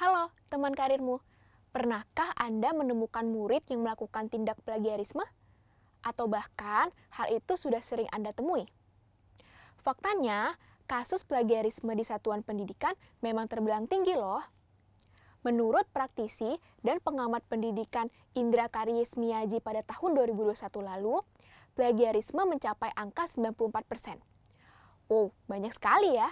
Halo, teman karirmu. Pernahkah Anda menemukan murid yang melakukan tindak plagiarisme? Atau bahkan hal itu sudah sering Anda temui? Faktanya, kasus plagiarisme di satuan pendidikan memang terbilang tinggi loh. Menurut praktisi dan pengamat pendidikan Indra Karyismiaji pada tahun 2021 lalu, plagiarisme mencapai angka 94%. Wow, banyak sekali ya.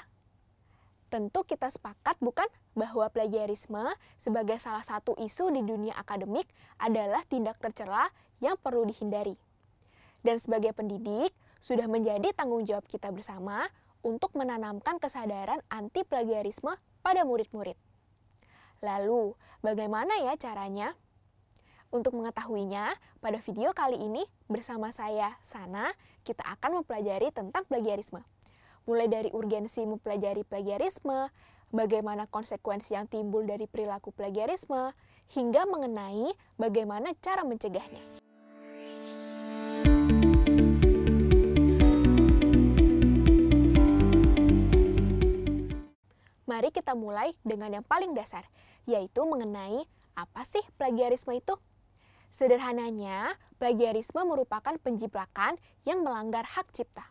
Tentu kita sepakat bukan bahwa plagiarisme sebagai salah satu isu di dunia akademik adalah tindak tercela yang perlu dihindari. Dan sebagai pendidik, sudah menjadi tanggung jawab kita bersama untuk menanamkan kesadaran anti plagiarisme pada murid-murid. Lalu, bagaimana ya caranya? Untuk mengetahuinya, pada video kali ini bersama saya, Sana, kita akan mempelajari tentang plagiarisme. Mulai dari urgensi mempelajari plagiarisme, bagaimana konsekuensi yang timbul dari perilaku plagiarisme, hingga mengenai bagaimana cara mencegahnya. Mari kita mulai dengan yang paling dasar, yaitu mengenai apa sih plagiarisme itu? Sederhananya, plagiarisme merupakan penjiplakan yang melanggar hak cipta.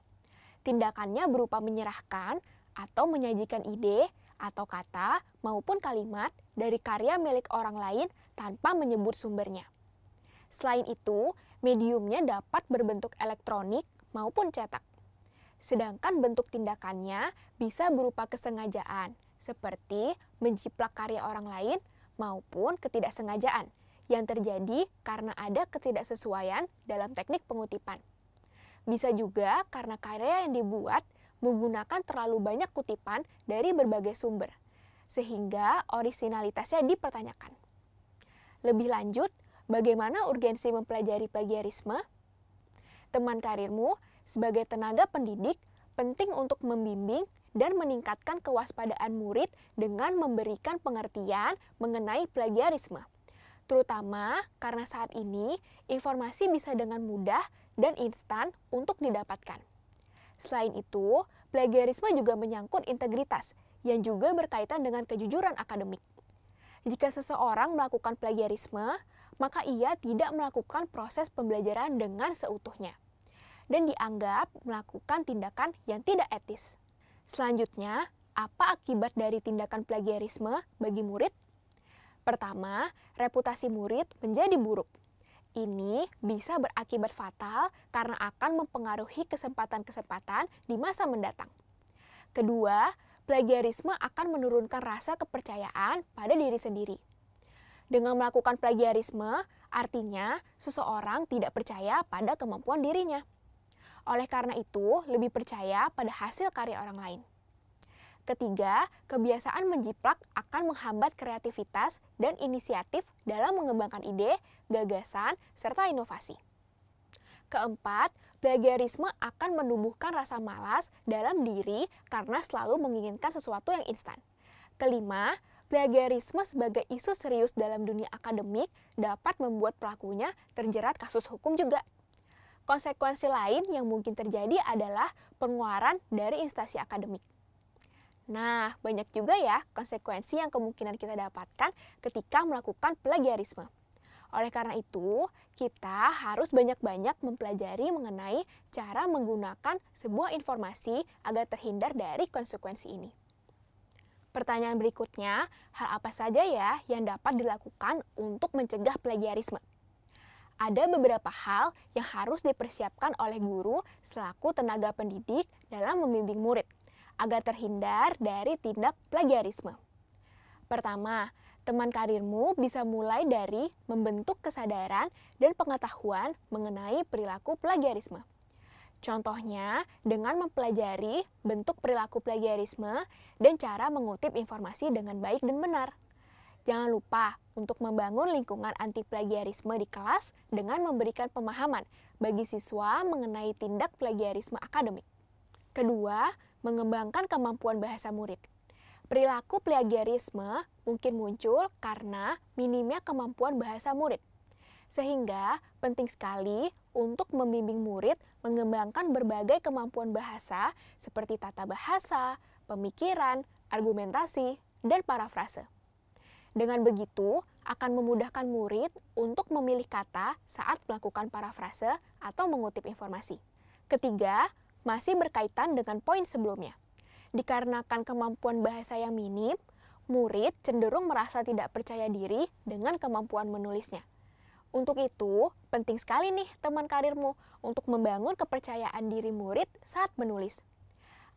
Tindakannya berupa menyerahkan atau menyajikan ide atau kata maupun kalimat dari karya milik orang lain tanpa menyebut sumbernya. Selain itu, mediumnya dapat berbentuk elektronik maupun cetak. Sedangkan bentuk tindakannya bisa berupa kesengajaan, seperti menjiplak karya orang lain maupun ketidaksengajaan yang terjadi karena ada ketidaksesuaian dalam teknik pengutipan. Bisa juga karena karya yang dibuat menggunakan terlalu banyak kutipan dari berbagai sumber, sehingga orisinalitasnya dipertanyakan. Lebih lanjut, bagaimana urgensi mempelajari plagiarisme? Teman karirmu sebagai tenaga pendidik penting untuk membimbing dan meningkatkan kewaspadaan murid dengan memberikan pengertian mengenai plagiarisme. Terutama karena saat ini informasi bisa dengan mudah dan instan untuk didapatkan. Selain itu, plagiarisme juga menyangkut integritas yang juga berkaitan dengan kejujuran akademik. Jika seseorang melakukan plagiarisme, maka ia tidak melakukan proses pembelajaran dengan seutuhnya dan dianggap melakukan tindakan yang tidak etis. Selanjutnya, apa akibat dari tindakan plagiarisme bagi murid? Pertama, reputasi murid menjadi buruk. Ini bisa berakibat fatal karena akan mempengaruhi kesempatan-kesempatan di masa mendatang. Kedua, plagiarisme akan menurunkan rasa kepercayaan pada diri sendiri. Dengan melakukan plagiarisme, artinya seseorang tidak percaya pada kemampuan dirinya. Oleh karena itu, lebih percaya pada hasil karya orang lain. Ketiga, kebiasaan menjiplak akan menghambat kreativitas dan inisiatif dalam mengembangkan ide, gagasan, serta inovasi. Keempat, plagiarisme akan menumbuhkan rasa malas dalam diri karena selalu menginginkan sesuatu yang instan. Kelima, plagiarisme sebagai isu serius dalam dunia akademik dapat membuat pelakunya terjerat kasus hukum juga. Konsekuensi lain yang mungkin terjadi adalah pengeluaran dari instansi akademik. Nah, banyak juga ya konsekuensi yang kemungkinan kita dapatkan ketika melakukan plagiarisme. Oleh karena itu, kita harus banyak-banyak mempelajari mengenai cara menggunakan sebuah informasi agar terhindar dari konsekuensi ini. Pertanyaan berikutnya, hal apa saja ya yang dapat dilakukan untuk mencegah plagiarisme? Ada beberapa hal yang harus dipersiapkan oleh guru selaku tenaga pendidik dalam membimbing murid agar terhindar dari tindak plagiarisme. Pertama, teman karirmu bisa mulai dari membentuk kesadaran dan pengetahuan mengenai perilaku plagiarisme. Contohnya, dengan mempelajari bentuk perilaku plagiarisme dan cara mengutip informasi dengan baik dan benar. Jangan lupa untuk membangun lingkungan anti plagiarisme di kelas dengan memberikan pemahaman bagi siswa mengenai tindak plagiarisme akademik. Kedua, mengembangkan kemampuan bahasa murid. Perilaku plagiarisme mungkin muncul karena minimnya kemampuan bahasa murid. Sehingga penting sekali untuk membimbing murid mengembangkan berbagai kemampuan bahasa seperti tata bahasa, pemikiran, argumentasi, dan parafrase. Dengan begitu, akan memudahkan murid untuk memilih kata saat melakukan parafrase atau mengutip informasi. Ketiga, masih berkaitan dengan poin sebelumnya. Dikarenakan kemampuan bahasa yang minim, murid cenderung merasa tidak percaya diri dengan kemampuan menulisnya. Untuk itu, penting sekali nih teman karirmu untuk membangun kepercayaan diri murid saat menulis.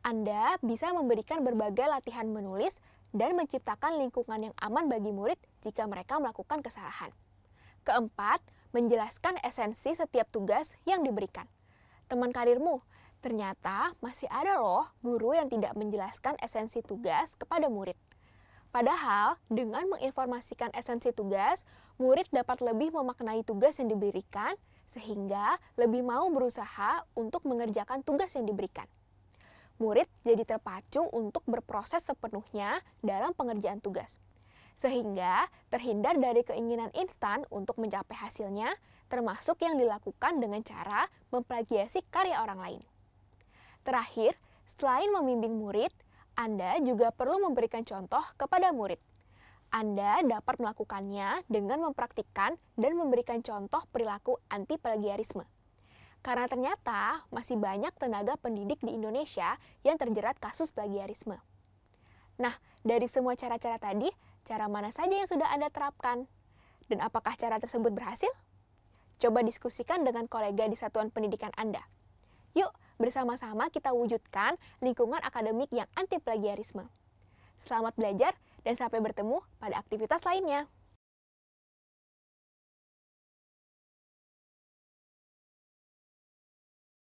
Anda bisa memberikan berbagai latihan menulis dan menciptakan lingkungan yang aman bagi murid jika mereka melakukan kesalahan. Keempat, menjelaskan esensi setiap tugas yang diberikan. Teman karirmu, ternyata masih ada loh guru yang tidak menjelaskan esensi tugas kepada murid. Padahal, dengan menginformasikan esensi tugas, murid dapat lebih memaknai tugas yang diberikan, sehingga lebih mau berusaha untuk mengerjakan tugas yang diberikan. Murid jadi terpacu untuk berproses sepenuhnya dalam pengerjaan tugas, sehingga terhindar dari keinginan instan untuk mencapai hasilnya, termasuk yang dilakukan dengan cara memplagiasi karya orang lain. Terakhir, selain membimbing murid, Anda juga perlu memberikan contoh kepada murid. Anda dapat melakukannya dengan mempraktikkan dan memberikan contoh perilaku anti plagiarisme. Karena ternyata masih banyak tenaga pendidik di Indonesia yang terjerat kasus plagiarisme. Nah, dari semua cara-cara tadi, cara mana saja yang sudah Anda terapkan? Dan apakah cara tersebut berhasil? Coba diskusikan dengan kolega di satuan pendidikan Anda. Yuk, bersama-sama kita wujudkan lingkungan akademik yang anti plagiarisme. Selamat belajar dan sampai bertemu pada aktivitas lainnya.